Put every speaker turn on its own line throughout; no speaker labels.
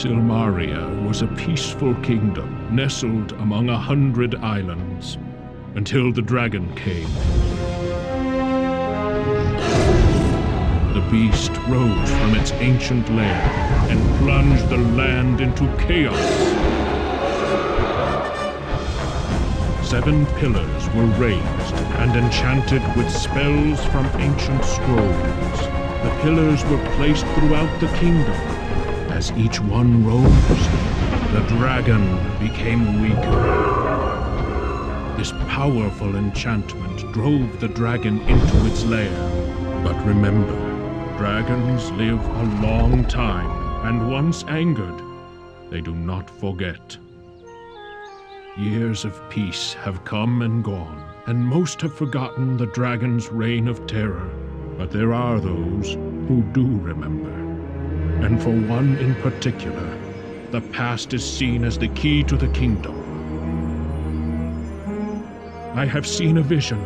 Silmaria was a peaceful kingdom nestled among 100 islands, until the dragon came. The beast rose from its ancient lair and plunged the land into chaos. 7 pillars were raised and enchanted with spells from ancient scrolls. The pillars were placed throughout the kingdom. As each one rose, the dragon became weaker. This powerful enchantment drove the dragon into its lair. But remember, dragons live a long time, and once angered, they do not forget. Years of peace have come and gone, and most have forgotten the dragon's reign of terror. But there are those who do remember. And for one in particular, the past is seen as the key to the kingdom. I have seen a vision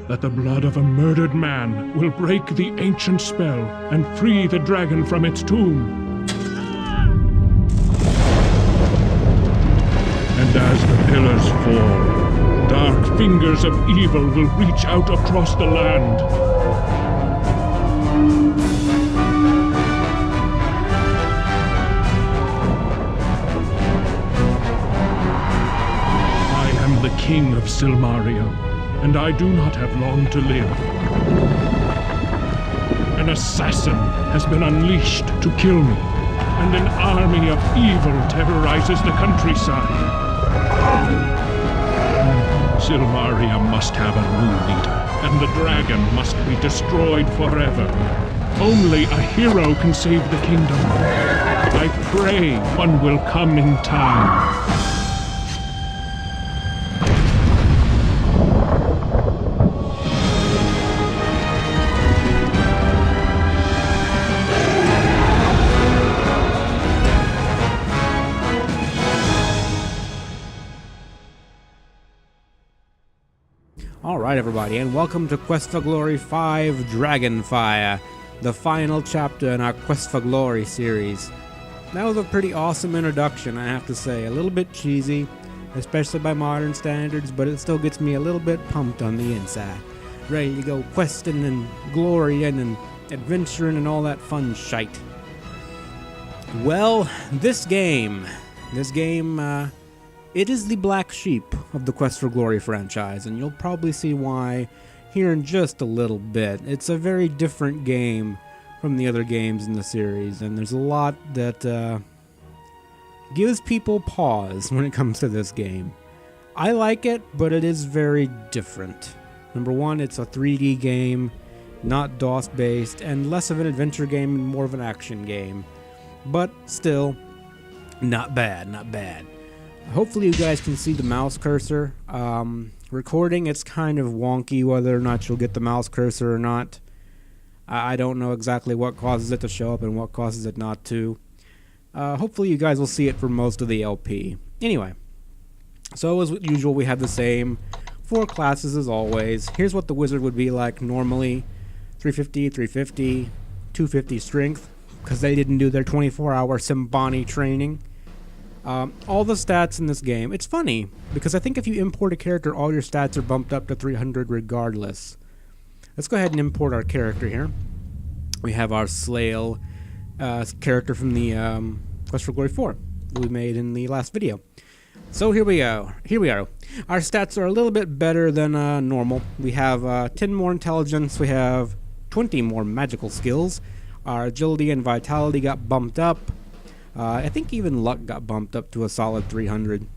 that the blood of a murdered man will break the ancient spell and free the dragon from its tomb. And as the pillars fall, dark fingers of evil will reach out across the land. I am the king of Silmaria, and I do not have long to live. An assassin has been unleashed to kill me, and an army of evil terrorizes the countryside. Silmaria must have a new leader, and the dragon must be destroyed forever. Only a hero can save the kingdom. I pray one will come in time.
Alright everybody, and welcome to Quest for Glory 5 Dragonfire, the final chapter in our Quest for Glory series. That was a pretty awesome introduction, I have to say. A little bit cheesy, especially by modern standards, but it still gets me a little bit pumped on the inside. Ready to go questing and glorying and adventuring and all that fun shite. Well, this game, it is the black sheep of the Quest for Glory franchise, and you'll probably see why here in just a little bit. It's a very different game from the other games in the series, and there's a lot that gives people pause when it comes to this game. I like it, but it is very different. Number one, it's a 3D game, not DOS-based, and less of an adventure game and more of an action game. But still, not bad, not bad. Hopefully you guys can see the mouse cursor. Recording, it's kind of wonky whether or not you'll get the mouse cursor or not. I don't know exactly what causes it to show up and what causes it not to. Hopefully you guys will see it for most of the LP. Anyway, so as usual, we have the same 4 classes as always. Here's what the wizard would be like normally. 350, 350, 250 strength, because they didn't do their 24-hour Simbani training. All the stats in this game, it's funny, because I think if you import a character, all your stats are bumped up to 300 regardless. Let's go ahead and import our character here. We have our Slail character from the Quest for Glory 4 that we made in the last video. So here we go. Our stats are a little bit better than normal. We have 10 more intelligence, we have 20 more magical skills. Our agility and vitality got bumped up. I think even luck got bumped up to a solid 300.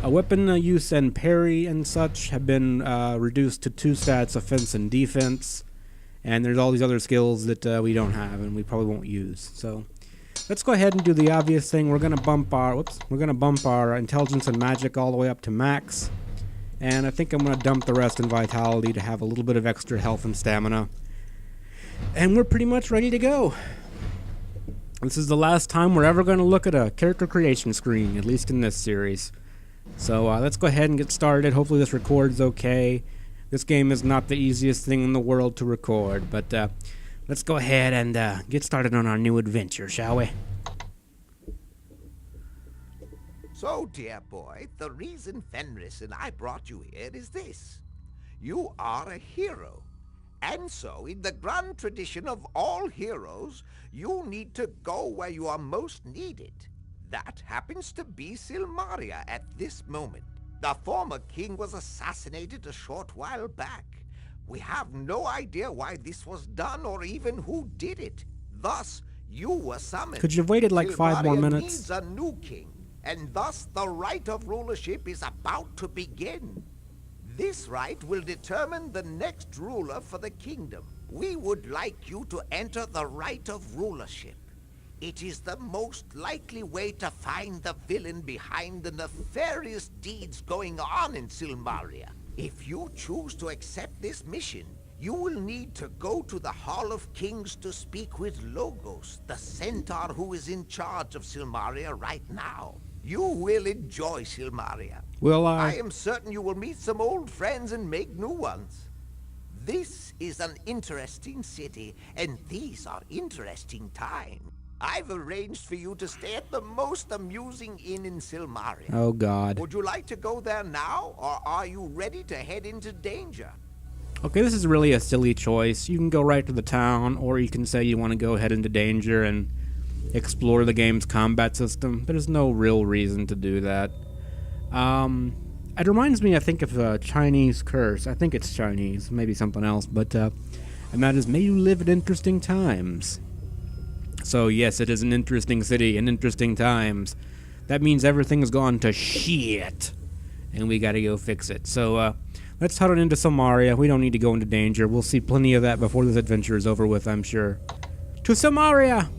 Weapon use and parry and such have been reduced to 2 stats, offense and defense. And there's all these other skills that we don't have and we probably won't use. So let's go ahead and do the obvious thing. We're gonna bump our intelligence and magic all the way up to max. And I think I'm gonna dump the rest in vitality to have a little bit of extra health and stamina. And we're pretty much ready to go. This is the last time we're ever going to look at a character creation screen, at least in this series. So let's go ahead and get started. Hopefully this records okay. This game is not the easiest thing in the world to record, but let's go ahead and get started on our new adventure, shall we?
So, dear boy, the reason Fenris and I brought you here is this. You are a hero. And so, in the grand tradition of all heroes, you need to go where you are most needed. That happens to be Silmaria at this moment. The former king was assassinated a short while back. We have no idea why this was done or even who did it. Thus, you were summoned.
Could you have waited like 5 more
Silmaria
minutes?
needs a new king, and thus the rite of rulership is about to begin. This rite will determine the next ruler for the kingdom. We would like you to enter the rite of rulership. It is the most likely way to find the villain behind the nefarious deeds going on in Silmaria. If you choose to accept this mission, you will need to go to the Hall of Kings to speak with Logos, the centaur who is in charge of Silmaria right now. You will enjoy Silmaria.
Will
I
I?
am certain you will meet some old friends and make new ones. This is an interesting city, and these are interesting times. I've arranged for you to stay at the most amusing inn in Silmaria.
Oh, God.
Would you like to go there now, or are you ready to head into danger?
Okay, this is really a silly choice. You can go right to the town, or you can say you want to go head into danger and explore the game's combat system. There's no real reason to do that. It reminds me, I think, of a Chinese curse. I think it's Chinese, maybe something else, but, and that is, may you live at interesting times. So, yes, it is an interesting city and interesting times. That means everything's gone to shit, and we gotta go fix it. So, let's head on into Silmaria. We don't need to go into danger. We'll see plenty of that before this adventure is over with, I'm sure. To Silmaria!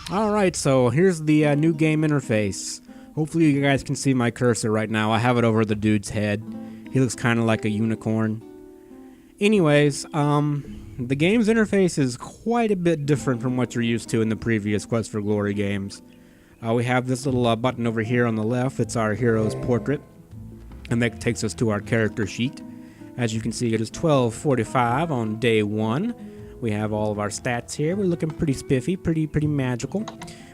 Alright, so here's the new game interface. Hopefully you guys can see my cursor right now. I have it over the dude's head. He looks kind of like a unicorn. Anyways, the game's interface is quite a bit different from what you're used to in the previous Quest for Glory games. We have this little button over here on the left. It's our hero's portrait, and that takes us to our character sheet. As you can see, it is 12:45 on day 1. We have all of our stats here. We're looking pretty spiffy, pretty magical.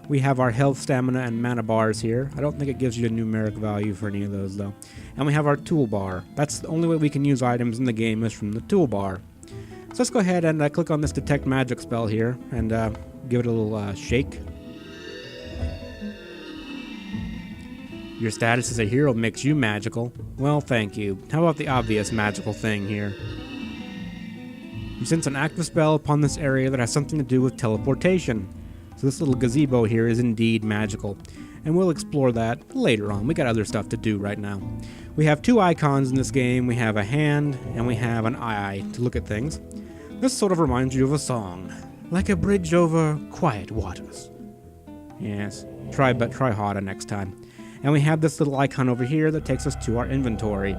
We have our health, stamina, and mana bars here. I don't think it gives you a numeric value for any of those, though. And we have our toolbar. That's the only way we can use items in the game is from the toolbar. So let's go ahead and click on this Detect Magic spell here and give it a little shake. Your status as a hero makes you magical. Well, thank you. How about the obvious magical thing here? You sense an active spell upon this area that has something to do with teleportation. So this little gazebo here is indeed magical. And we'll explore that later on. We got other stuff to do right now. We have 2 icons in this game. We have a hand and we have an eye to look at things. This sort of reminds you of a song. Like a bridge over quiet waters. Yes, try harder next time. And we have this little icon over here that takes us to our inventory.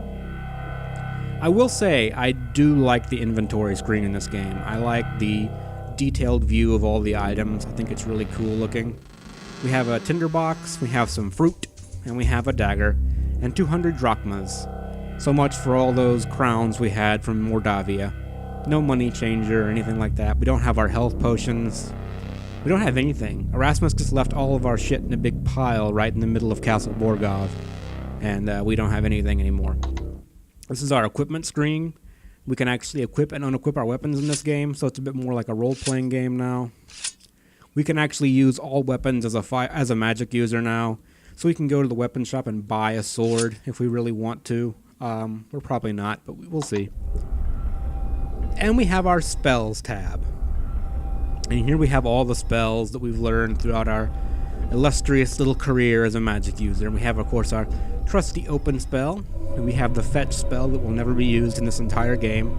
I will say, I do like the inventory screen in this game. I like the detailed view of all the items. I think it's really cool looking. We have a tinderbox, we have some fruit, and we have a dagger, and 200 drachmas. So much for all those crowns we had from Mordavia. No money changer or anything like that. We don't have our health potions. We don't have anything. Erasmus just left all of our shit in a big pile right in the middle of Castle Borgov, and we don't have anything anymore. This is our equipment screen. We can actually equip and unequip our weapons in this game, so it's a bit more like a role-playing game now. We can actually use all weapons as a magic user now, so we can go to the weapon shop and buy a sword if we really want to. We're probably not, but we'll see. And we have our spells tab. And here we have all the spells that we've learned throughout our illustrious little career as a magic user. And we have, of course, our trusty open spell. And we have the fetch spell that will never be used in this entire game.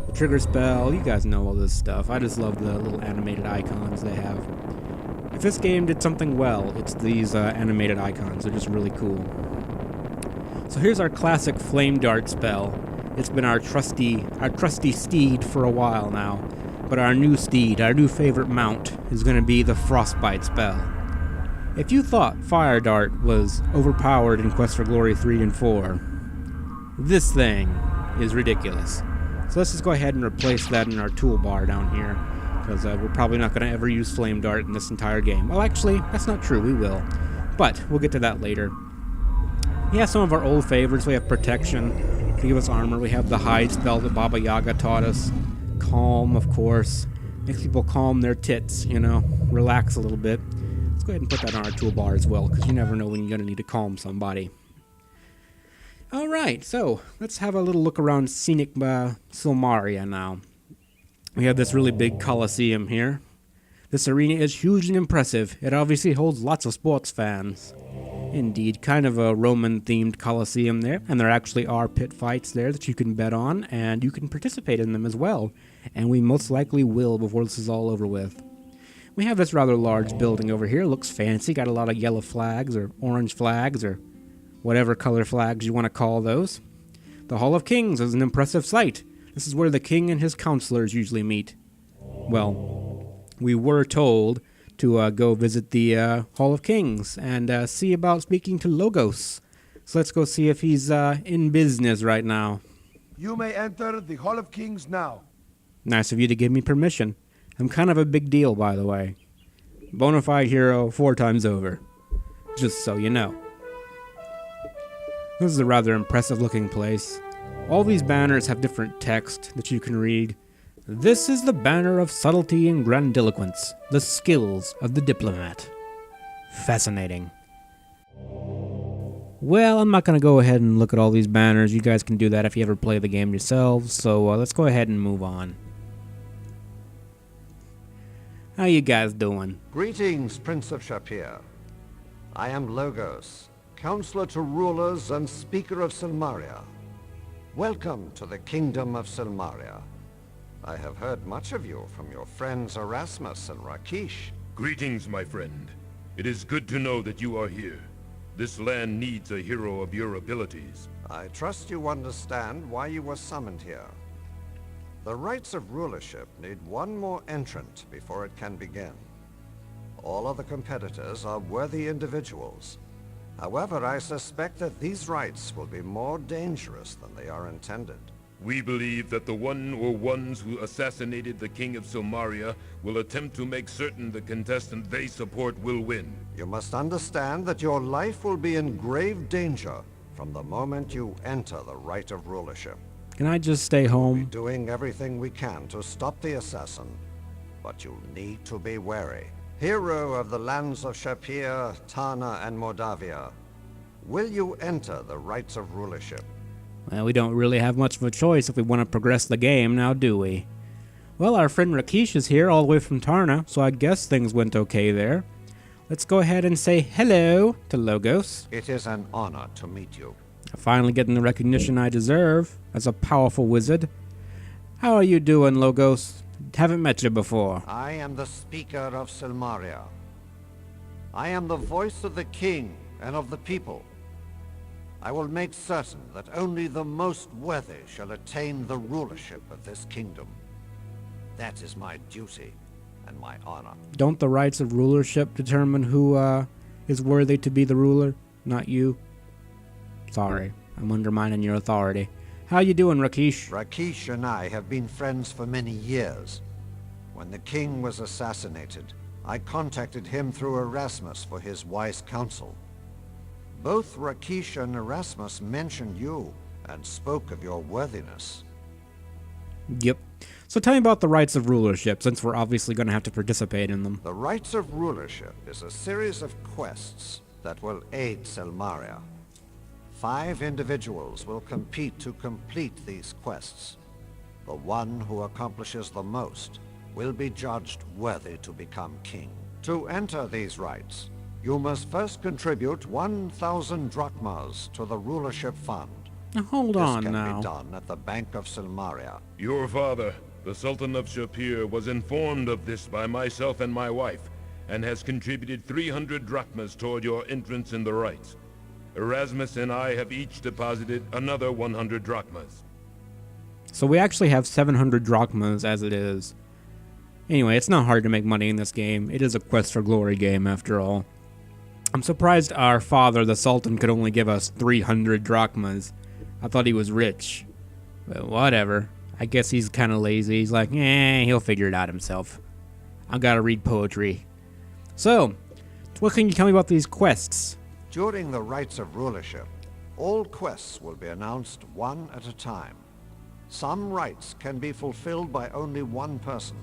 The trigger spell, you guys know all this stuff. I just love the little animated icons they have. If this game did something well, it's these animated icons. They're just really cool. So here's our classic flame dart spell. It's been our trusty steed for a while now. But our new steed, our new favorite mount, is going to be the frostbite spell. If you thought Fire Dart was overpowered in Quest for Glory 3 and 4, this thing is ridiculous. So let's just go ahead and replace that in our toolbar down here. because we're probably not going to ever use Flame Dart in this entire game. Well, actually, that's not true. We will. But we'll get to that later. Yeah, some of our old favorites. We have Protection to give us armor. We have the Hide spell that Baba Yaga taught us. Calm, of course. Makes people calm their tits, you know. Relax a little bit. Let's go ahead and put that on our toolbar as well, because you never know when you're going to need to calm somebody. Alright, so let's have a little look around scenic Silmaria now. We have this really big Colosseum here. This arena is huge and impressive. It obviously holds lots of sports fans. Indeed, kind of a Roman-themed Colosseum there, and there actually are pit fights there that you can bet on, and you can participate in them as well, and we most likely will before this is all over with. We have this rather large building over here. Looks fancy, got a lot of yellow flags, or orange flags, or whatever color flags you want to call those. The Hall of Kings is an impressive sight. This is where the king and his counselors usually meet. Well, we were told to go visit the Hall of Kings and see about speaking to Logos. So let's go see if he's in business right now.
You may enter the Hall of Kings now.
Nice of you to give me permission. I'm kind of a big deal, by the way. Bonafide hero 4 times over. Just so you know. This is a rather impressive looking place. All these banners have different text that you can read. This is the banner of subtlety and grandiloquence, the skills of the diplomat. Fascinating. Well, I'm not going to go ahead and look at all these banners. You guys can do that if you ever play the game yourselves, so let's go ahead and move on. How you guys doing?
Greetings, Prince of Shapir. I am Logos, Counselor to Rulers and Speaker of Silmaria. Welcome to the Kingdom of Silmaria. I have heard much of you from your friends Erasmus and Rakesh.
Greetings, my friend. It is good to know that you are here. This land needs a hero of your abilities.
I trust you understand why you were summoned here. The Rites of Rulership need one more entrant before it can begin. All other competitors are worthy individuals. However, I suspect that these rites will be more dangerous than they are intended.
We believe that the one or ones who assassinated the King of Silmaria will attempt to make certain the contestant they support will win.
You must understand that your life will be in grave danger from the moment you enter the Rite of Rulership.
Can I just stay
We're
home?
doing everything we can to stop the assassin, but you need to be wary. Hero of the lands of Shapir, Tana, and Mordavia, will you enter the Rites of Rulership?
Well, we don't really have much of a choice if we want to progress the game, now do we? Well, our friend Rakesh is here all the way from Tarna, so I guess things went okay there. Let's go ahead and say hello to Logos.
It is an honor to meet you.
Finally getting the recognition I deserve as a powerful wizard. How are you doing, Logos? Haven't met you before.
I am the Speaker of Silmaria. I am the voice of the king and of the people. I will make certain that only the most worthy shall attain the rulership of this kingdom. That is my duty and my honor.
Don't the rights of rulership determine who is worthy to be the ruler, not you? Sorry, I'm undermining your authority. How you doing, Rakesh?
Rakesh and I have been friends for many years. When the king was assassinated, I contacted him through Erasmus for his wise counsel. Both Rakesh and Erasmus mentioned you and spoke of your worthiness.
Yep. So tell me about the rights of rulership, since we're obviously going to have to participate in them.
The Rites of Rulership is a series of quests that will aid Silmaria. 5 individuals will compete to complete these quests. The one who accomplishes the most will be judged worthy to become king. To enter these rites, you must first contribute 1,000 drachmas to the rulership fund.
Now, hold
This
on
can
now.
be done at the Bank of Silmaria.
Your father, the Sultan of Shapir, was informed of this by myself and my wife, and has contributed 300 drachmas toward your entrance in the rites. Erasmus and I have each deposited another 100 drachmas.
So we actually have 700 drachmas as it is. Anyway, it's not hard to make money in this game. It is a Quest for Glory game, after all. I'm surprised our father, the Sultan, could only give us 300 drachmas. I thought he was rich. But whatever. I guess he's kind of lazy. He's like, he'll figure it out himself. I gotta read poetry. So, what can you tell me about these quests?
During the Rites of Rulership, all quests will be announced one at a time. Some rites can be fulfilled by only one person.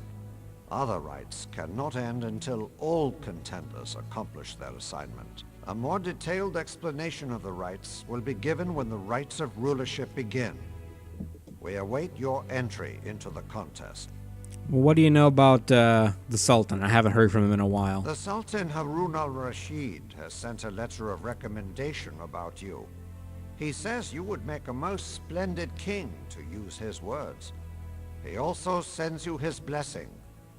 Other rites cannot end until all contenders accomplish their assignment. A more detailed explanation of the rites will be given when the Rites of Rulership begin. We await your entry into the contest.
Well, what do you know about the Sultan? I haven't heard from him in a while.
The Sultan Harun al-Rashid has sent a letter of recommendation about you. He says you would make a most splendid king, to use his words. He also sends you his blessing,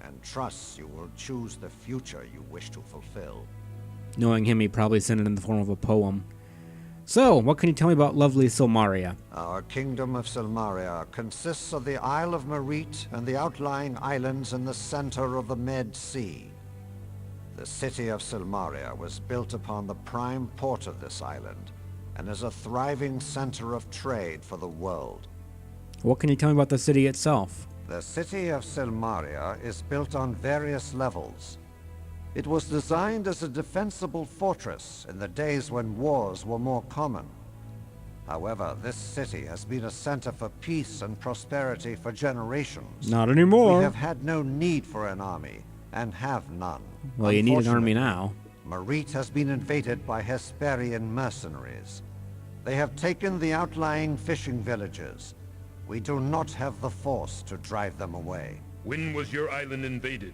and trusts you will choose the future you wish to fulfill.
Knowing him, he probably sent it in the form of a poem. So, what can you tell me about lovely Silmaria?
Our kingdom of Silmaria consists of the Isle of Merit and the outlying islands in the center of the Med Sea. The city of Silmaria was built upon the prime port of this island, and is a thriving center of trade for the world.
What can you tell me about the city itself?
The city of Silmaria is built on various levels. It was designed as a defensible fortress in the days when wars were more common. However, this city has been a center for peace and prosperity for generations.
Not anymore.
We have had no need for an army, and have none.
Well, you need an army now.
Merit has been invaded by Hesperian mercenaries. They have taken the outlying fishing villages. We do not have the force to drive them away.
When was your island invaded?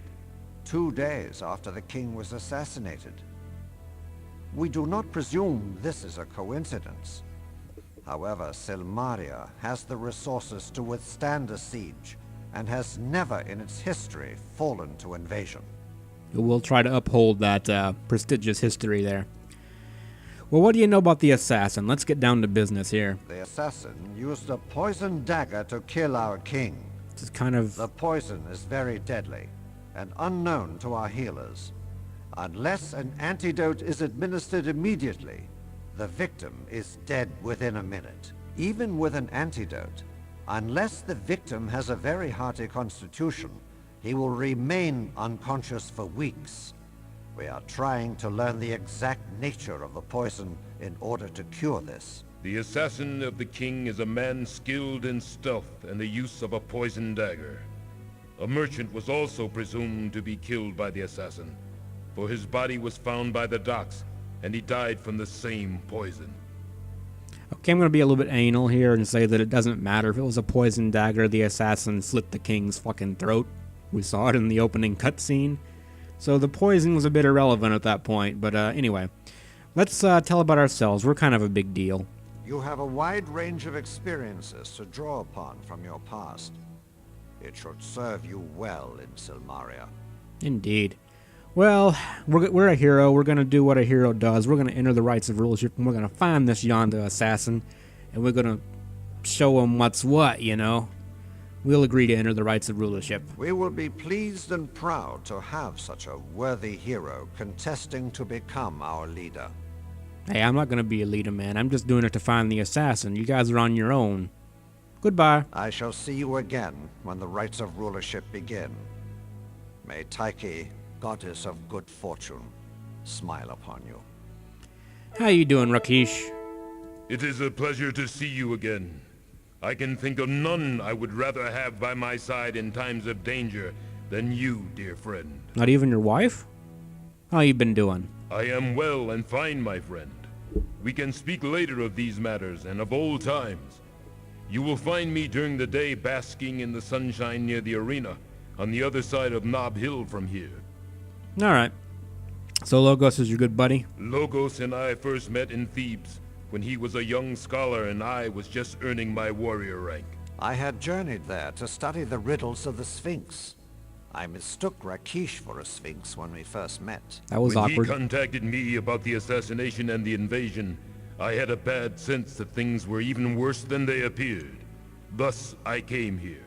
2 days after the king was assassinated. We do not presume this is a coincidence. However, Silmaria has the resources to withstand a siege, and has never in its history fallen to invasion.
We'll try to uphold that prestigious history there. Well, what do you know about the assassin? Let's get down to business here.
The assassin used a poisoned dagger to kill our king.
This is kind of...
The poison is very deadly, and unknown to our healers. Unless an antidote is administered immediately, the victim is dead within a minute. Even with an antidote, unless the victim has a very hearty constitution, he will remain unconscious for weeks. We are trying to learn the exact nature of the poison in order to cure this.
The assassin of the king is a man skilled in stealth and the use of a poisoned dagger. A merchant was also presumed to be killed by the assassin, for his body was found by the docks, and he died from the same poison.
Okay, I'm going to be a little bit anal here and say that it doesn't matter if it was a poisoned dagger. The assassin slit the king's fucking throat. We saw it in the opening cutscene. So the poison was a bit irrelevant at that point. But anyway, let's tell about ourselves. We're kind of a big deal.
You have a wide range of experiences to draw upon from your past. It should serve you well in Silmaria.
Indeed. Well, we're a hero. We're going to do what a hero does. We're going to enter the Rites of Rulership, and we're going to find this yonder assassin, and we're going to show him what's what, you know. We'll agree to enter the Rites of Rulership.
We will be pleased and proud to have such a worthy hero contesting to become our leader.
Hey, I'm not going to be a leader, man. I'm just doing it to find the assassin. You guys are on your own. Goodbye.
I shall see you again when the Rites of Rulership begin. May Tyche, goddess of good fortune, smile upon you.
How you doing, Rakesh?
It is a pleasure to see you again. I can think of none I would rather have by my side in times of danger than you, dear friend.
Not even your wife? How you been doing?
I am well and fine, my friend. We can speak later of these matters and of old times. You will find me during the day basking in the sunshine near the arena, on the other side of Nob Hill from here.
Alright. So Logos is your good buddy?
Logos and I first met in Thebes, when he was a young scholar and I was just earning my warrior rank.
I had journeyed there to study the riddles of the Sphinx. I mistook Rakesh for a Sphinx when we first met.
That was awkward.
When he contacted me about the assassination and the invasion, I had a bad sense that things were even worse than they appeared. Thus, I came here.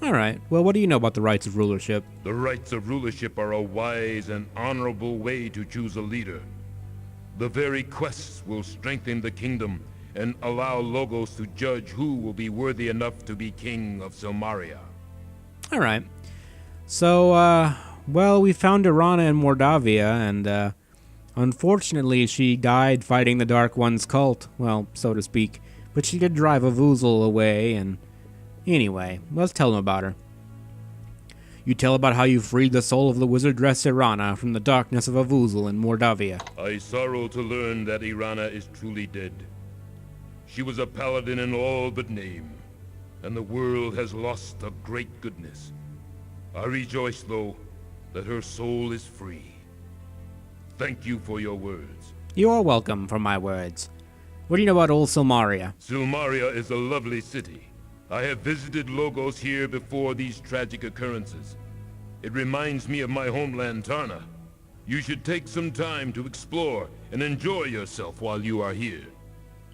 Alright, well, what do you know about the Rites of Rulership?
The Rites of Rulership are a wise and honorable way to choose a leader. The very quests will strengthen the kingdom and allow Logos to judge who will be worthy enough to be king of Silmaria.
Alright. So, well, we found Irana in Mordavia, and unfortunately she died fighting the Dark One's cult, well, so to speak. But she did drive a Vuzel away, and anyway, let's tell him about her. You tell about how you freed the soul of the wizardress Irana from the darkness of a Vuzel in Mordavia.
I sorrow to learn that Irana is truly dead. She was a paladin in all but name, and the world has lost a great goodness. I rejoice, though, that her soul is free. Thank you for your words.
You are welcome for my words. What do you know about old Silmaria?
Silmaria is a lovely city. I have visited Logos here before these tragic occurrences. It reminds me of my homeland, Tarna. You should take some time to explore and enjoy yourself while you are here.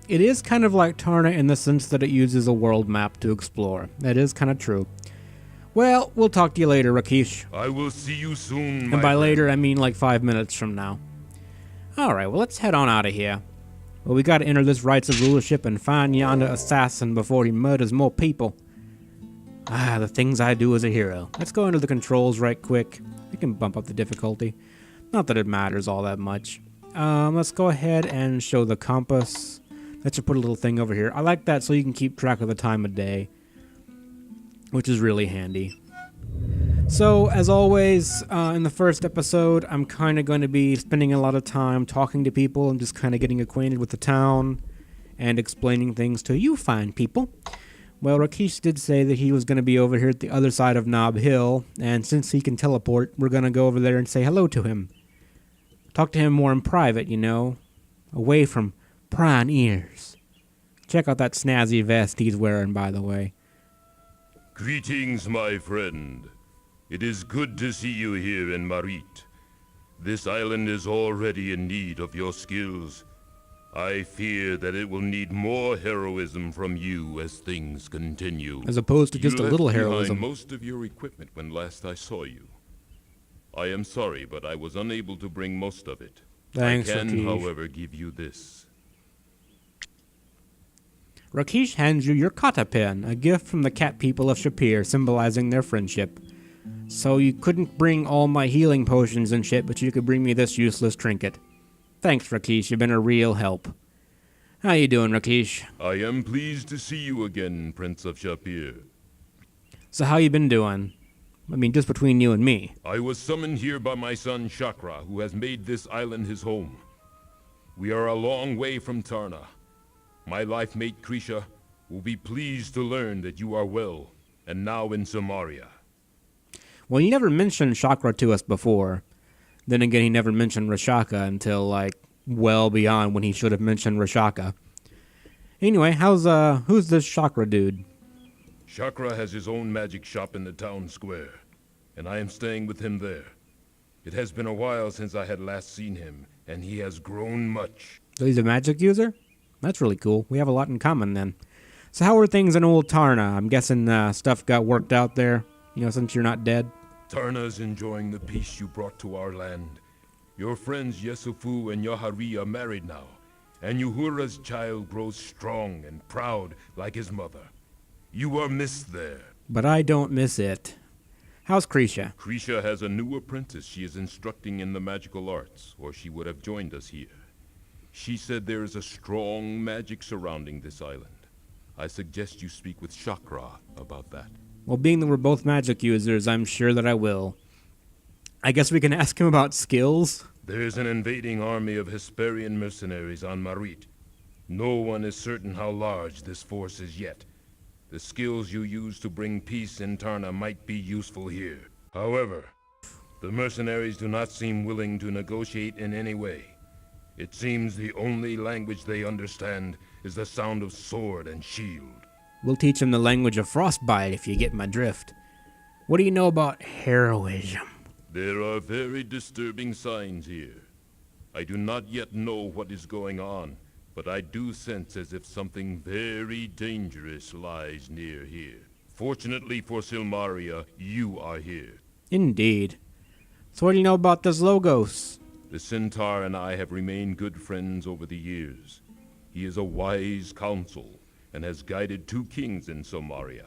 It is kind of like Tarna in the sense that it uses a world map to explore. That is kind of true. Well, we'll talk to you later, Rakesh.
I will see you soon,
And
my
by
friend.
later, I mean like 5 minutes from now. Alright, well, let's head on out of here. Well, we gotta enter this Rites of Rulership and find yonder assassin before he murders more people. Ah, the things I do as a hero. Let's go into the controls right quick. We can bump up the difficulty. Not that it matters all that much. Let's go ahead and show the compass. Let's just put a little thing over here. I like that so you can keep track of the time of day, which is really handy. So, as always, in the first episode, I'm kind of going to be spending a lot of time talking to people and just kind of getting acquainted with the town and explaining things to you fine people. Well, Rakesh did say that he was going to be over here at the other side of Knob Hill, and since he can teleport, we're going to go over there and say hello to him. Talk to him more in private, you know, away from prying ears. Check out that snazzy vest he's wearing, by the way.
Greetings, my friend. It is good to see you here in Marit. This island is already in need of your skills. I fear that it will need more heroism from you as things continue.
As opposed to just a little
You left
heroism.
behind most of your equipment when last I saw you. I am sorry, but I was unable to bring most of it.
Thanks,
I can,
Rakesh.
however, give you this.
Rakesh hands you your kata pin, a gift from the cat people of Shapir, symbolizing their friendship. So you couldn't bring all my healing potions and shit, but you could bring me this useless trinket. Thanks, Rakesh. You've been a real help. How you doing, Rakesh?
I am pleased to see you again, Prince of Shapir.
So how you been doing? I mean, just between you and me.
I was summoned here by my son Chakra, who has made this island his home. We are a long way from Tarna. My life mate Krisha will be pleased to learn that you are well, and now in Silmaria.
Well, you never mentioned Chakra to us before. Then again, he never mentioned Rashaka until, like, well beyond when he should have mentioned Rashaka. Anyway, who's this Chakra dude?
Chakra has his own magic shop in the town square, and I am staying with him there. It has been a while since I had last seen him, and he has grown much.
So he's a magic user? That's really cool. We have a lot in common then. So how are things in old Tarna? I'm guessing stuff got worked out there, you know, since you're not dead.
Tarna's enjoying the peace you brought to our land. Your friends Yesufu and Yahari are married now, and Uhura's child grows strong and proud like his mother. You are missed there.
But I don't miss it. How's Krisha?
Krisha has a new apprentice she is instructing in the magical arts, or she would have joined us here. She said there is a strong magic surrounding this island. I suggest you speak with Chakra about that.
Well, being that we're both magic users, I'm sure that I will. I guess we can ask him about skills?
There's an invading army of Hesperian mercenaries on Marit. No one is certain how large this force is yet. The skills you use to bring peace in Tarna might be useful here. However, the mercenaries do not seem willing to negotiate in any way. It seems the only language they understand is the sound of sword and shield.
We'll teach him the language of frostbite if you get my drift. What do you know about heroism?
There are very disturbing signs here. I do not yet know what is going on, but I do sense as if something very dangerous lies near here. Fortunately for Silmaria, you are here.
Indeed. So what do you know about this Logos?
The Centaur and I have remained good friends over the years. He is a wise counsel, and has guided 2 kings in Silmaria.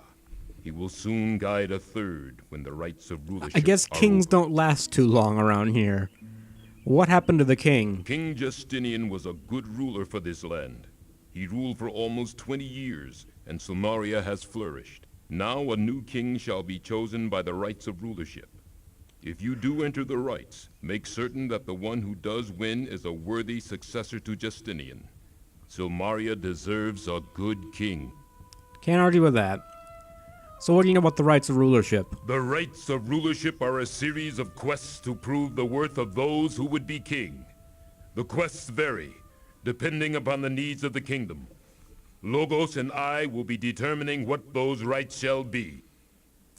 He will soon guide a third when the rites of rulership
I guess
are
kings
over.
don't last too long around here. What happened to the king?
King Justinian was a good ruler for this land. He ruled for almost 20 years, and Silmaria has flourished. Now a new king shall be chosen by the rites of rulership. If you do enter the rites, make certain that the one who does win is a worthy successor to Justinian. Silmaria deserves a good king.
Can't argue with that. So what do you know about the rites of rulership?
The rites of rulership are a series of quests to prove the worth of those who would be king. The quests vary, depending upon the needs of the kingdom. Logos and I will be determining what those rites shall be.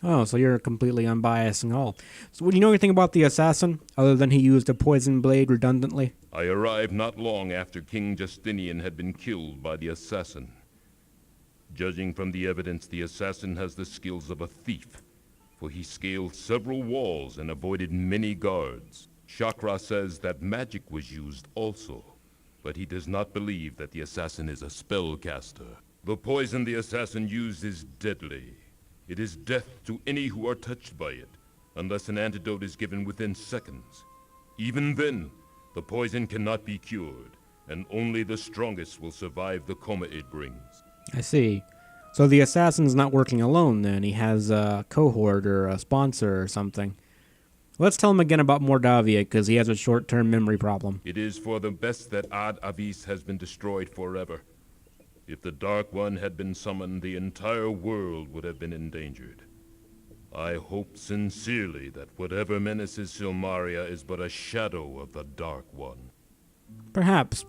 Oh, so you're completely unbiased and all. So do you know anything about the assassin, other than he used a poison blade redundantly?
I arrived not long after King Justinian had been killed by the assassin. Judging from the evidence, the assassin has the skills of a thief, for he scaled several walls and avoided many guards. Chakra says that magic was used also, but he does not believe that the assassin is a spellcaster. The poison the assassin used is deadly. It is death to any who are touched by it, unless an antidote is given within seconds. Even then, the poison cannot be cured, and only the strongest will survive the coma it brings.
I see. So the assassin's not working alone then. He has a cohort or a sponsor or something. Let's tell him again about Mordavia, because he has a short-term memory problem.
It is for the best that Ad Avis has been destroyed forever. If the Dark One had been summoned, the entire world would have been endangered. I hope sincerely that whatever menaces Silmaria is but a shadow of the Dark One.
Perhaps.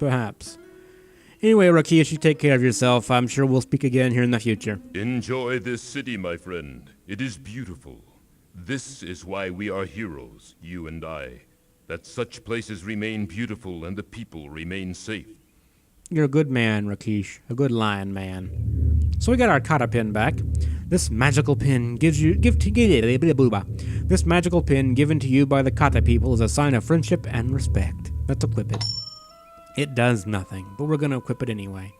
Anyway, Rakesh, you take care of yourself. I'm sure we'll speak again here in the future.
Enjoy this city, my friend. It is beautiful. This is why we are heroes, you and I. That such places remain beautiful and the people remain safe.
You're a good man, Rakesh. A good lion man. So we got our kata pin back. This magical pin This magical pin given to you by the kata people is a sign of friendship and respect. Let's equip it. It does nothing, but we're going to equip it anyway.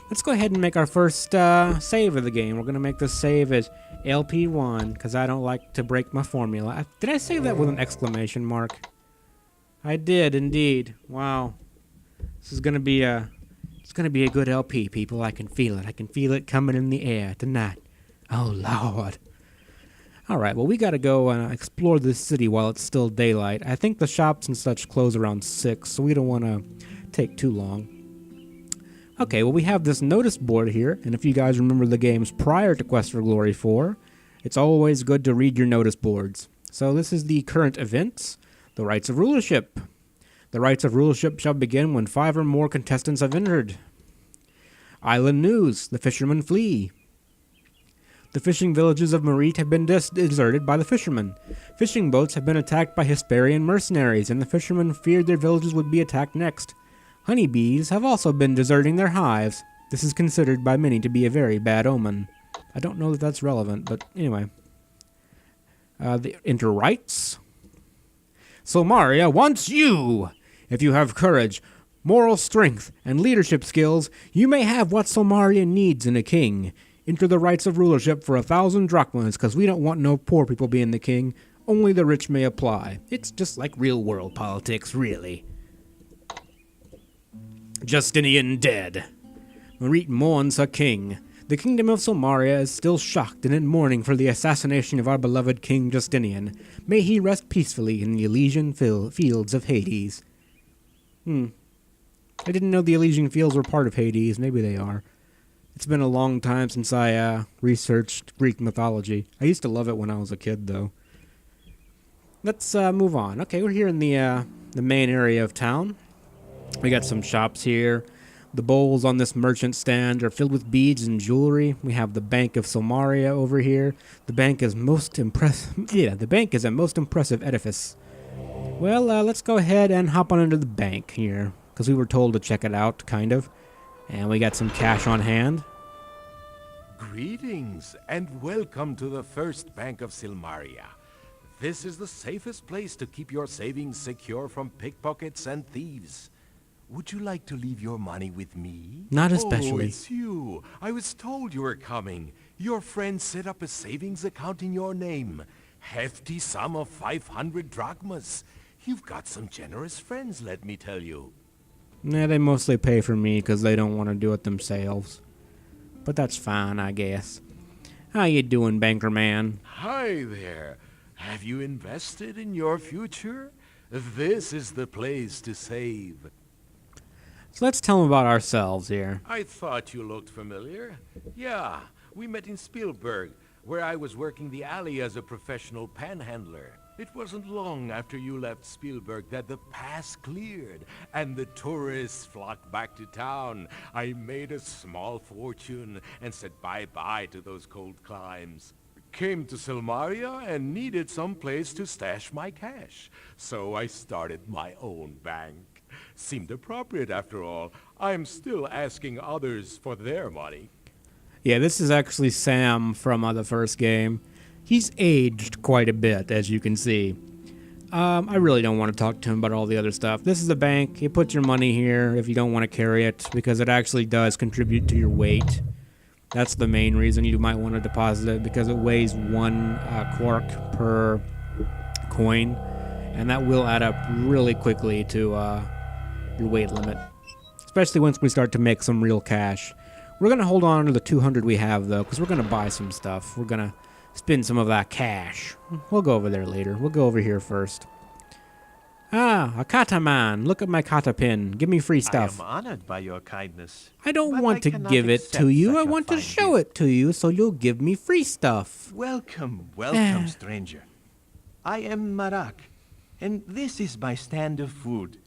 Let's go ahead and make our first save of the game. We're going to make this save as LP1, because I don't like to break my formula. Did I save that with an exclamation mark? I did, indeed. Wow. This is going to be a... It's going to be a good LP, people. I can feel it. I can feel it coming in the air tonight. Oh, Lord. All right, well, we got to go explore this city while it's still daylight. I think the shops and such close around 6, so we don't want to take too long. Okay, well, we have this notice board here, and if you guys remember the games prior to Quest for Glory 4, it's always good to read your notice boards. So this is the current events, the Rites of Rulership. The Rites of Rulership shall begin when 5 or more contestants have entered. Island news, the fishermen flee. The fishing villages of Merite have been deserted by the fishermen. Fishing boats have been attacked by Hesperian mercenaries, and the fishermen feared their villages would be attacked next. Honeybees have also been deserting their hives. This is considered by many to be a very bad omen. I don't know that that's relevant, but anyway. The Inter-Rites. Silmaria wants you! If you have courage, moral strength, and leadership skills, you may have what Silmaria needs in a king. Enter the Rites of Rulership for 1,000 drachmas, because we don't want no poor people being the king. Only the rich may apply. It's just like real-world politics, really. Justinian dead. Merite mourns her king. The kingdom of Silmaria is still shocked and in mourning for the assassination of our beloved King Justinian. May he rest peacefully in the Elysian fields of Hades. I didn't know the Elysian fields were part of Hades. Maybe they are. It's been a long time since I researched Greek mythology. I used to love it when I was a kid, though. Let's move on. Okay, we're here in the main area of town. We got some shops here. The bowls on this merchant stand are filled with beads and jewelry. We have the Bank of Silmaria over here. The bank is most impressive. Yeah, the bank is a most impressive edifice. Well, let's go ahead and hop on into the bank here, because we were told to check it out, kind of. And we got some cash on hand.
Greetings, and welcome to the First Bank of Silmaria. This is the safest place to keep your savings secure from pickpockets and thieves. Would you like to leave your money with me?
Not
Oh,
especially.
it's you. I was told you were coming. Your friend set up a savings account in your name. Hefty sum of 500 drachmas. You've got some generous friends, let me tell you.
Nah, they mostly pay for me because they don't want to do it themselves. But that's fine, I guess. How you doing, banker man?
Hi there. Have you invested in your future? This is the place to save.
So let's tell them about ourselves here.
I thought you looked familiar. Yeah, we met in Spielberg, where I was working the alley as a professional panhandler. It wasn't long after you left Spielberg that the pass cleared, and the tourists flocked back to town. I made a small fortune and said bye-bye to those cold climes. Came to Silmaria and needed some place to stash my cash. So I started my own bank. Seemed appropriate after all. I'm still asking others for their money.
Yeah, this is actually Sam from the first game. He's aged quite a bit, as you can see. I really don't want to talk to him about all the other stuff. This is a bank. You put your money here if you don't want to carry it, because it actually does contribute to your weight. That's the main reason you might want to deposit it, because it weighs 1 quark per coin, and that will add up really quickly to your weight limit, especially once we start to make some real cash. We're going to hold on to the 200 we have, though, because we're going to buy some stuff. We're going to spend some of that cash. We'll go over there later. We'll go over here first. Ah, a kata man. Look at my kata pin. Give me free stuff.
I am honored by your kindness.
I don't
but
want
I
to
cannot
give it to
accept
you.
such
I
a
want to
fine
show
gift.
it to you so you'll give me free stuff.
Welcome, welcome, stranger. I am Marak, and this is my stand of food.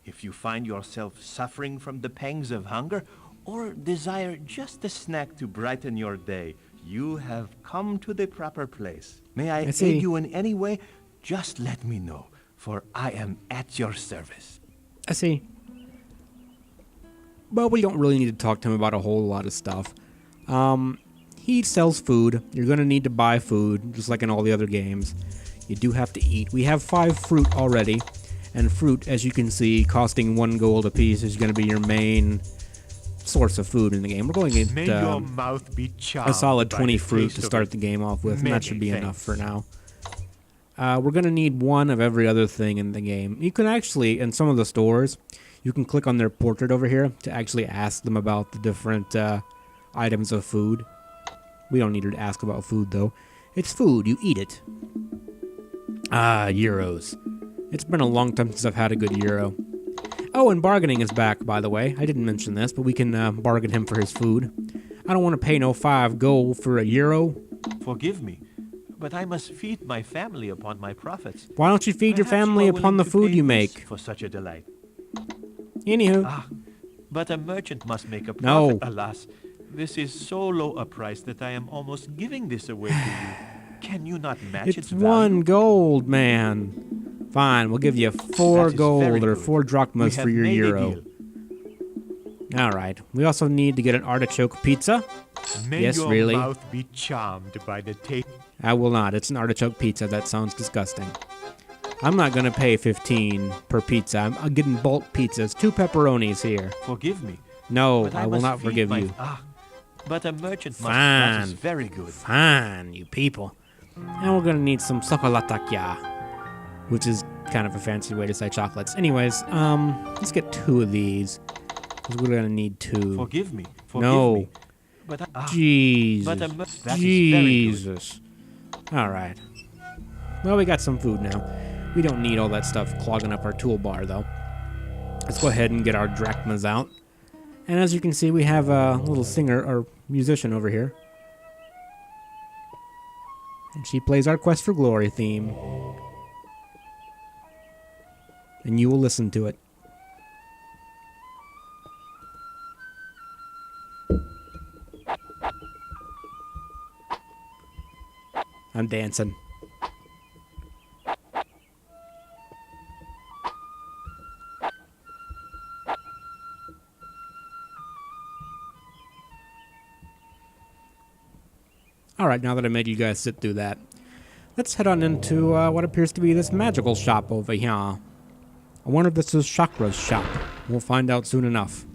If you find yourself suffering from the pangs of hunger, or desire just a snack to brighten your day, you have come to the proper place. May I
see.
aid you in any way? Just let me know, for I am at your service.
I see. But we don't really need to talk to him about a whole lot of stuff. He sells food. You're going to need to buy food, just like in all the other games. You do have to eat. We have 5 fruit already. And fruit, as you can see, costing 1 gold apiece is going to be your main source of food in the game. We're going to
May
get
your mouth be charmed
a solid
by
20
the
fruit
taste
to
of
start
it.
the game off with, and that
Many
should be enough for
thanks.
now. We're going to need 1 of every other thing in the game. You can actually, in some of the stores, you can click on their portrait over here to actually ask them about the different items of food. We don't need to ask about food, though. It's food. You eat it. Ah, euros. It's been a long time since I've had a good euro. Oh, and bargaining is back, by the way. I didn't mention this, but we can bargain him for his food. I don't want to pay no 5 gold for a euro.
Forgive me, but I must feed my family upon my profits.
Why don't you feed your
Perhaps you
family
are
upon
willing
the
to
food
pay
you
this
make?
for such a delight.
Anywho.
Ah, but a merchant must make a
No.
profit, alas. This is so low a price that I am almost giving this away to you. Can you not match its
It's
value?
1 gold, man. Fine, we'll give you 4
That is
gold
very
or
good.
4
We
drachmas
have
for your
made a
euro.
deal.
Alright, we also need to get an artichoke pizza.
May
Yes,
your
really?
mouth be charmed by the taste.
I will not. It's an artichoke pizza. That sounds disgusting. I'm not going to pay 15 per pizza. I'm getting bulk pizzas. 2 pepperonis here.
Forgive me.
No,
but
I will
must
not
feed
forgive
my-
you.
Ah, but a merchant must. That is
Fine.
very good.
Fine, you people. And we're going to need some sokolatakya, which is kind of a fancy way to say chocolates. Anyways, let's get 2 of these, because we're going to need 2.
Forgive me. Forgive
No.
me. But
Jesus.
but a that is very good.
Jesus. Alright. Well, we got some food now. We don't need all that stuff clogging up our toolbar, though. Let's go ahead and get our drachmas out. And as you can see, we have a little singer or musician over here. And she plays our Quest for Glory theme. And you will listen to it. I'm dancing. Alright, now that I made you guys sit through that, let's head on into what appears to be this magical shop over here. I wonder if this is Chakra's shop. We'll find out soon enough.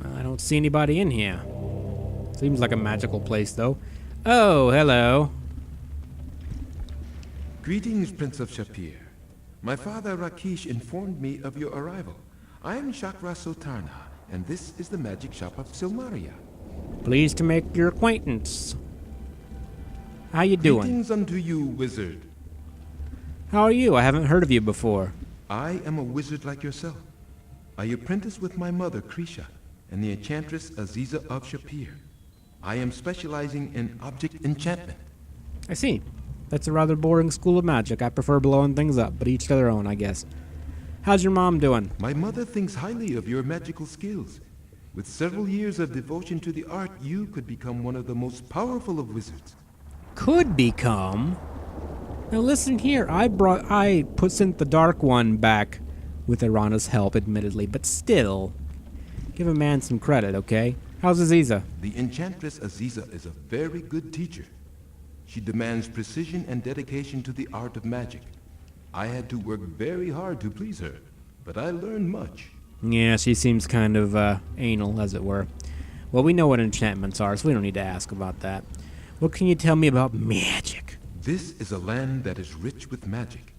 I don't see anybody in here. Seems like a magical place, though. Oh, hello.
Greetings, Prince of Shapir. My father Rakesh informed me of your arrival. I am Chakra Sotarna, and this is the magic shop of Silmaria.
Pleased to make your acquaintance. How you doing?
Greetings unto you, wizard.
How are you? I haven't heard of you before.
I am a wizard like yourself. I apprentice with my mother, Krisha, and the enchantress Aziza of Shapir. I am specializing in object enchantment.
I see. That's a rather boring school of magic. I prefer blowing things up, but each to their own, I guess. How's your mom doing?
My mother thinks highly of your magical skills. With several years of devotion to the art, you could become one of the most powerful of wizards.
Could become? Now listen here, I sent the Dark One back with Irana's help, admittedly, but still. Give a man some credit, okay? How's Aziza?
The enchantress Aziza is a very good teacher. She demands precision and dedication to the art of magic. I had to work very hard to please her, but I learned much.
Yeah, she seems kind of anal, as it were. Well, we know what enchantments are, so we don't need to ask about that. What can you tell me about magic?
This is a land that is rich with magic.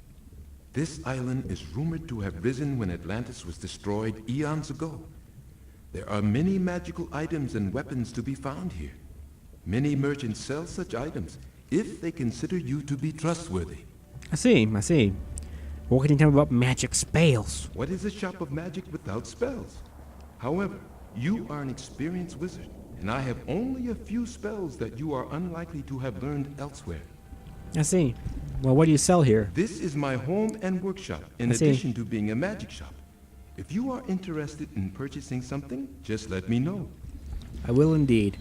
This island is rumored to have risen when Atlantis was destroyed eons ago. There are many magical items and weapons to be found here. Many merchants sell such items if they consider you to be trustworthy.
I see. What can you tell me about magic spells?
What is a shop of magic without spells? However, you are an experienced wizard, and I have only a few spells that you are unlikely to have learned elsewhere.
I see. Well, what do you sell here?
This is my home and workshop, in addition to being a magic shop. If you are interested in purchasing something, just let me know.
I will indeed.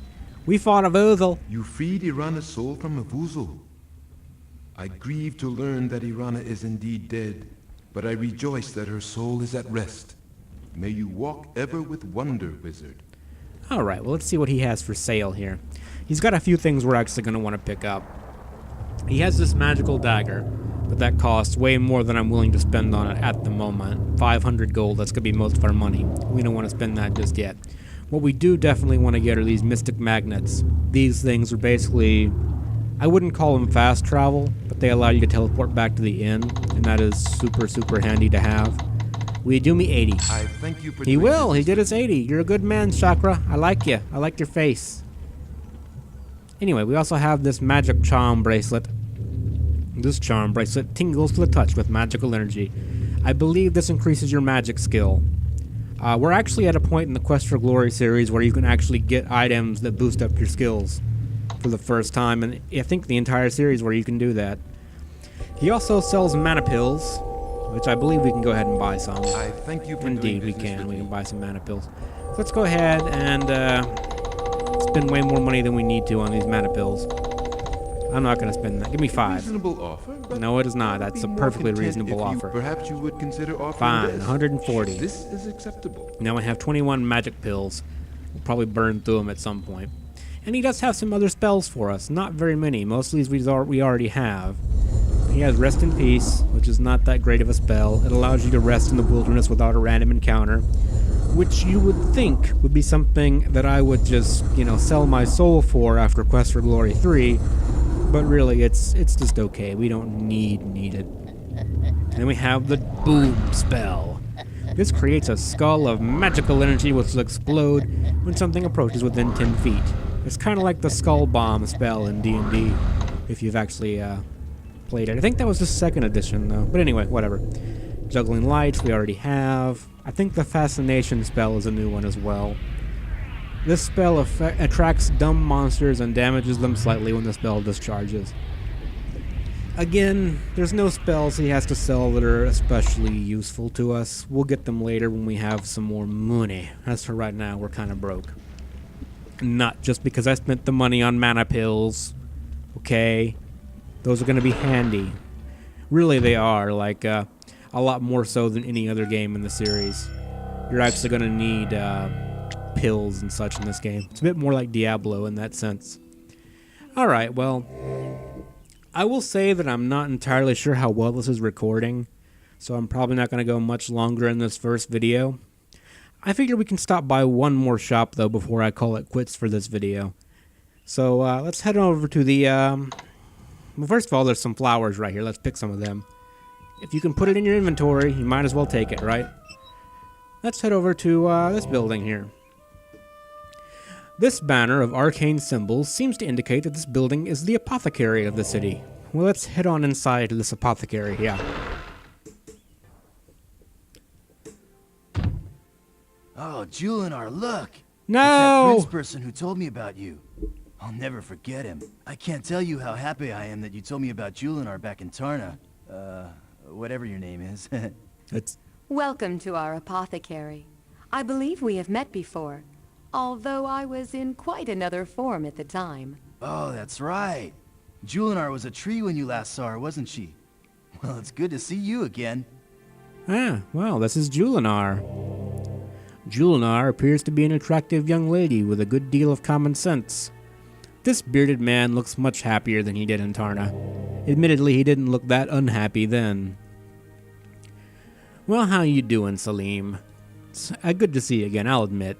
We fought a Vuzel.
You freed Irana's soul from a Vuzel. I grieve to learn that Irana is indeed dead, but I rejoice that her soul is at rest. May you walk ever with wonder, wizard.
Alright, well, let's see what he has for sale here. He's got a few things we're actually going to want to pick up. He has this magical dagger, but that costs way more than I'm willing to spend on it at the moment. 500 gold, that's going to be most of our money. We don't want to spend that just yet. What we do definitely want to get are these mystic magnets. These things are basically, I wouldn't call them fast travel, but they allow you to teleport back to the inn, and that is super, super handy to have. Will you do me 80?
I thank you for
He will. He did us 80. You're a good man, Chakra. I like you. I like your face. Anyway, we also have this magic charm bracelet. This charm bracelet tingles to the touch with magical energy. I believe this increases your magic skill. We're actually at a point in the Quest for Glory series where you can actually get items that boost up your skills for the first time, and I think the entire series where you can do that. He also sells mana pills, which I believe we can go ahead and buy some.
I thank you for
Indeed,
doing
we can. We
me.
can buy some mana pills. So let's go ahead and spend way more money than we need to on these mana pills. I'm not going to spend that. Give me 5.
Reasonable offer, but
No, it is not.
I'd
That's
be
a
more
perfectly
content
reasonable
if you-
offer.
Perhaps you would consider offering
Fine,
this.
140.
This is acceptable.
Now I have 21 magic pills. We'll probably burn through them at some point. And he does have some other spells for us. Not very many. Most of these we already have. He has Rest in Peace, which is not that great of a spell. It allows you to rest in the wilderness without a random encounter, which you would think would be something that I would just, sell my soul for after Quest for Glory 3. But really, it's just okay. We don't need it. And then we have the Boom spell. This creates a skull of magical energy which will explode when something approaches within 10 feet. It's kind of like the Skull Bomb spell in D&D, if you've actually played it. I think that was the 2nd edition, though. But anyway, whatever. Juggling Lights we already have. I think the Fascination spell is a new one as well. This spell attracts dumb monsters and damages them slightly when the spell discharges. Again, there's no spells he has to sell that are especially useful to us. We'll get them later when we have some more money. As for right now, we're kind of broke. Not just because I spent the money on mana pills. Okay? Those are going to be handy. Really, they are. Like, a lot more so than any other game in the series. You're actually going to need pills and such in this game. It's a bit more like Diablo in that sense. Alright, well, I will say that I'm not entirely sure how well this is recording, so I'm probably not going to go much longer in this first video. I figure we can stop by one more shop, though, before I call it quits for this video. So let's head over to the... Well, first of all, there's some flowers right here. Let's pick some of them. If you can put it in your inventory, you might as well take it, right? Let's head over to this building here. This banner of arcane symbols seems to indicate that this building is the Apothecary of the city. Well, let's head on inside to this Apothecary, yeah.
Oh, Julinar, look!
No!
It's that prince person who told me about you. I'll never forget him. I can't tell you how happy I am that you told me about Julinar back in Tarna. Whatever your name is.
Welcome to our apothecary. I believe we have met before, although I was in quite another form at the time.
Oh, that's right. Julinar was a tree when you last saw her, wasn't she? Well, it's good to see you again.
Ah, well, this is Julinar. Julinar appears to be an attractive young lady with a good deal of common sense. This bearded man looks much happier than he did in Tarna. Admittedly, he didn't look that unhappy then. Well, how you doing, Salim? It's good to see you again, I'll admit.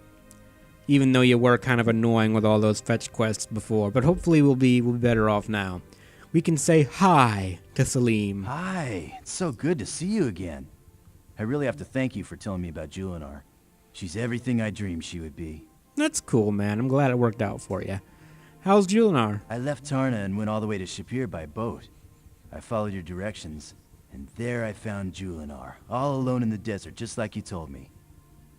Even though you were kind of annoying with all those fetch quests before, but hopefully we'll be better off now. We can say hi to Salim.
Hi, it's so good to see you again. I really have to thank you for telling me about Julinar. She's everything I dreamed she would be.
That's cool, man. I'm glad it worked out for you. How's Julinar?
I left Tarna and went all the way to Shapir by boat. I followed your directions, and there I found Julinar, all alone in the desert, just like you told me.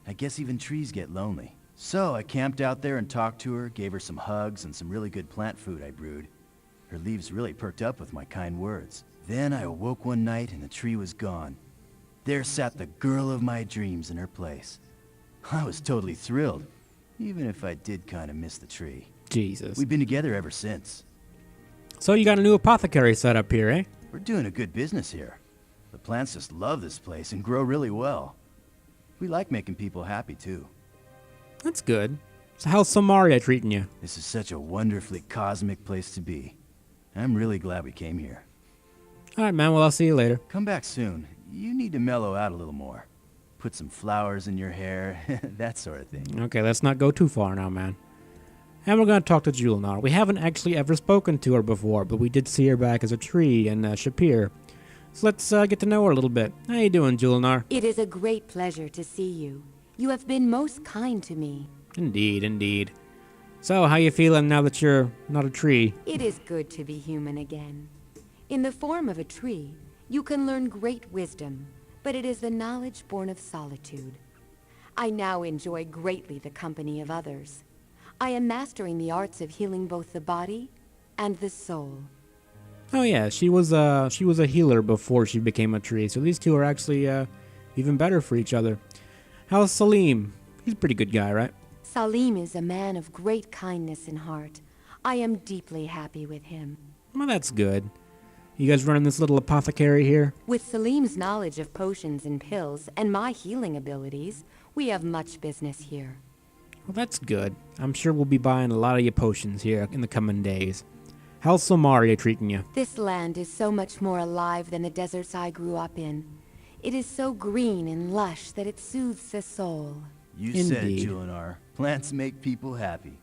I guess even trees get lonely. So I camped out there and talked to her, gave her some hugs and some really good plant food I brewed. Her leaves really perked up with my kind words. Then I awoke one night and the tree was gone. There sat the girl of my dreams in her place. I was totally thrilled, even if I did kind of miss the tree.
Jesus.
We've been together ever since.
So you got a new apothecary set up here, eh?
We're doing a good business here. The plants just love this place and grow really well. We like making people happy, too.
That's good. So how's Silmaria treating you?
This is such a wonderfully cosmic place to be. I'm really glad we came here.
Alright, man. Well, I'll see you later.
Come back soon. You need to mellow out a little more. Put some flowers in your hair, that sort of thing.
Okay, let's not go too far now, man. And we're going to talk to Julinar. We haven't actually ever spoken to her before, but we did see her back as a tree in Shapir. So let's get to know her a little bit. How you doing, Julinar?
It is a great pleasure to see you. You have been most kind to me.
Indeed, indeed. So, how you feeling now that you're not a tree?
It is good to be human again. In the form of a tree, you can learn great wisdom, but it is the knowledge born of solitude. I now enjoy greatly the company of others. I am mastering the arts of healing both the body and the soul.
Oh yeah, she was a healer before she became a tree, so these two are actually even better for each other. How's Salim? He's a pretty good guy, right?
Salim is a man of great kindness and heart. I am deeply happy with him.
Well, that's good. You guys running this little apothecary here?
With Salim's knowledge of potions and pills and my healing abilities, we have much business here.
Well, that's good. I'm sure we'll be buying a lot of your potions here in the coming days. How's Silmaria treating you?
This land is so much more alive than the deserts I grew up in. It is so green and lush that it soothes the soul.
You said it,
Indeed.
Julinar. Plants make people happy.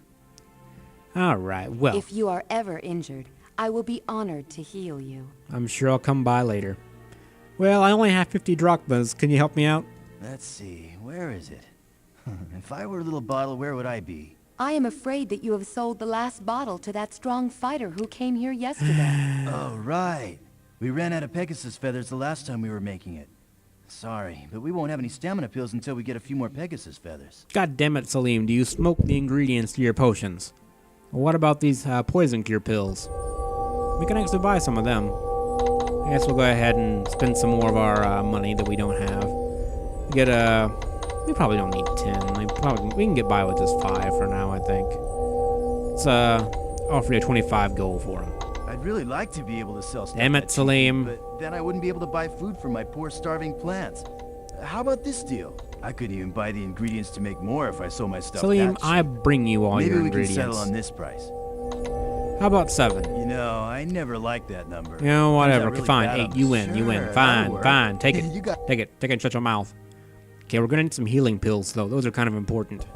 Alright, well,
If you are ever injured, I will be honored to heal you.
I'm sure I'll come by later. Well, I only have 50 drachmas. Can you help me out?
Let's see, where is it? If I were a little bottle, where would I be?
I am afraid that you have sold the last bottle to that strong fighter who came here yesterday.
Oh, right. We ran out of Pegasus feathers the last time we were making it. Sorry, but we won't have any stamina pills until we get a few more Pegasus feathers.
God damn it, Salim. Do you smoke the ingredients to your potions? Well, what about these poison cure pills? We can actually buy some of them. I guess we'll go ahead and spend some more of our money that we don't have. We probably don't need 10. We can get by with just 5 for now, I think. Let's offer you 25 gold for them.
I'd really like to be able to sell stuff
Damn it,
that cheap,
Salim.
but then I wouldn't be able to buy food for my poor starving plants. How about this deal? I couldn't even buy the ingredients to make more if I sold my stuff
Salim,
that
I
cheap.
bring you all
Maybe
your
we can
ingredients.
settle on this price.
How about 7?
You know, I never liked that number.
You know, whatever.
Turns out really
Fine.
bad
8.
on
You
me.
win. You win.
Sure,
Fine.
that'll work.
Fine. Take it.
You got
Take it. Take it and shut your mouth. Okay, we're gonna need some healing pills, though. Those are kind of important.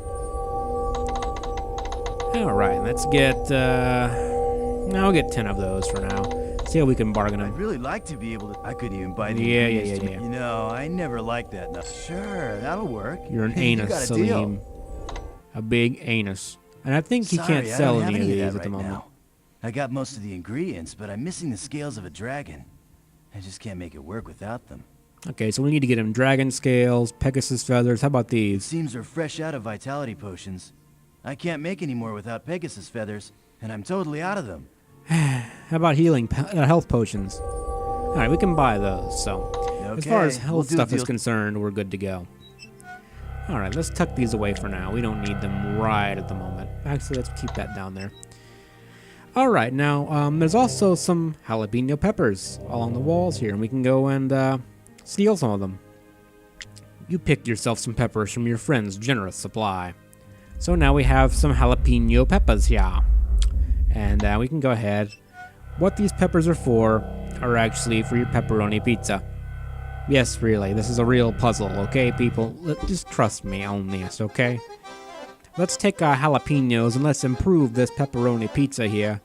Alright, let's get, I'll get 10 of those for now. See how we can bargain them.
I'd really like to be able to. I could even buy the
Yeah.
You know, I never liked that number. Sure, that'll work.
You're an
You
anus,
got a
Salim.
deal.
A big anus. And I think he
Sorry,
can't
I
sell
don't have
any of
that
these at
right
the moment.
now. I got most of the ingredients, but I'm missing the scales of a dragon. I just can't make it work without them.
Okay, so we need to get him dragon scales, Pegasus feathers. How about
It
these?
seems we're fresh out of vitality potions. I can't make any more without Pegasus feathers, and I'm totally out of them.
How about health potions? Alright, we can buy those, so. As far as
Okay,
health
we'll do a
stuff is
deal.
concerned, we're good to go. Alright, let's tuck these away for now. We don't need them right at the moment. Actually, let's keep that down there. Alright, now, there's also some jalapeno peppers along the walls here, and we can go and steal some of them. You picked yourself some peppers from your friend's generous supply. So now we have some jalapeno peppers here. And we can go ahead. What these peppers are for are actually for your pepperoni pizza. Yes, really, this is a real puzzle, okay, people? Just trust me on this, okay? Let's take our jalapenos and let's improve this pepperoni pizza here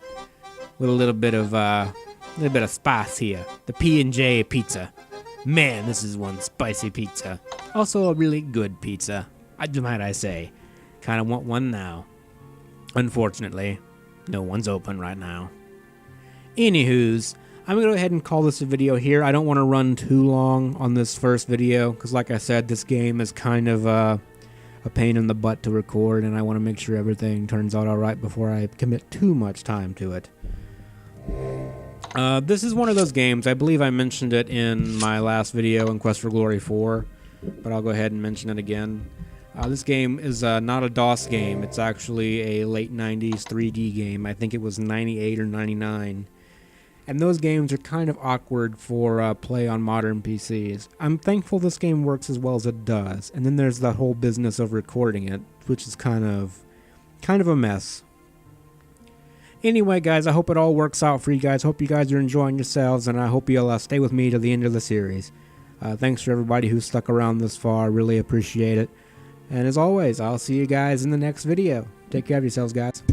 with a little bit of spice here. The P&J pizza. Man, this is one spicy pizza. Also a really good pizza, might I say. Kind of want one now. Unfortunately, no one's open right now. Anywho's, I'm going to go ahead and call this a video here. I don't want to run too long on this first video, because like I said, this game is kind of a pain in the butt to record, and I want to make sure everything turns out alright before I commit too much time to it. This is one of those games, I believe I mentioned it in my last video in Quest for Glory 4, but I'll go ahead and mention it again. This game is not a DOS game, it's actually a late 90s 3D game. I think it was 98 or 99. And those games are kind of awkward for play on modern PCs. I'm thankful this game works as well as it does. And then there's that whole business of recording it, which is kind of a mess. Anyway, guys, I hope it all works out for you guys. Hope you guys are enjoying yourselves, and I hope you'll stay with me to the end of the series. Thanks for everybody who stuck around this far. I really appreciate it. And as always, I'll see you guys in the next video. Take care of yourselves, guys.